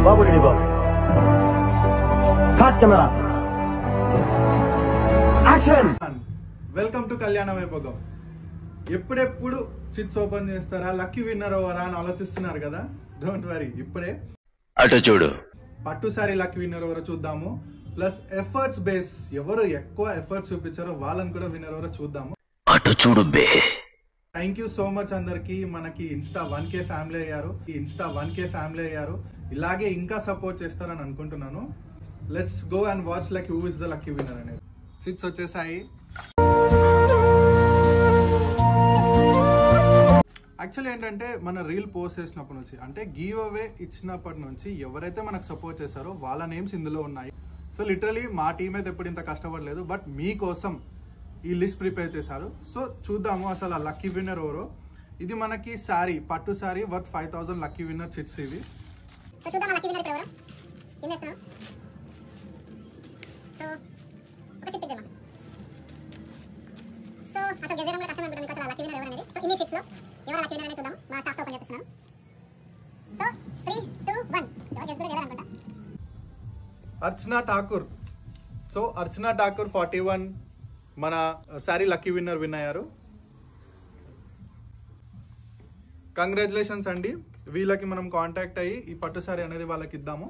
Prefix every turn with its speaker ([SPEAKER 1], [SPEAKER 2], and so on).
[SPEAKER 1] Babu ready Babu. Cut camera action.
[SPEAKER 2] Welcome to కళ్యాణ వైభోగం. ఎప్పుడెప్పుడు chits open చేస్తారా, lucky winner ఓవరా అని ఆలోచిస్తున్నారు కదా. డోంట్ వరీ, ఇప్పుడే
[SPEAKER 3] అటు చూడు.
[SPEAKER 2] పట్టుసారి లక్కీ విన్నర్ ఓవరో చూద్దాము. ప్లస్ ఎఫర్ట్స్ బేస్ ఎవరు ఎక్కువ ఎఫర్ట్స్ చూపించారో వాళ్ళని కూడా విన్నర్ ఓవరో చూద్దాము.
[SPEAKER 3] అటు చూడు బే.
[SPEAKER 2] థ్యాంక్ యూ సో మచ్ అందరికి. మనకి ఇన్స్టా 1K ఫ్యామిలీ అయ్యారు. ఇలాగే ఇంకా సపోర్ట్ చేస్తారని అనుకుంటున్నాను. Let's go and watch like who is the lucky winner అనేది. చిట్స్ వచ్చేసాయి. యాక్చువల్లీ ఏంటంటే మన రీల్ పోస్ట్ చేసినప్పటి నుంచి, అంటే గివ్ అవే ఇచ్చినప్పటి నుంచి ఎవరైతే మనకు సపోర్ట్ చేశారో వాళ్ళ నేమ్స్ ఇందులో ఉన్నాయి. సో లిటరలీ మా టీం అయితే ఎప్పుడు ఇంత కష్టపడలేదు, బట్ మీకోసం ఈ లిస్ట్ ప్రిపేర్ చేశారు. సో చూద్దాము అసలు ఆ లక్కీ విన్నర్ ఎవరో. ఇది మనకి శారీ, పట్టు sari worth 5000 lucky winner chits ఇవి. అర్చనా ఠాకూర్. సో అర్చనా ఠాకూర్ 41 మన శారీ లక్కీ విన్నర్ విన్ అయ్యారు. కంగ్రాచులేషన్స్ అండి. వీళ్ళకి మనం కాంటాక్ట్ అయ్యి ఈ పట్టు శారీ అనేది వాళ్ళకి ఇద్దాము.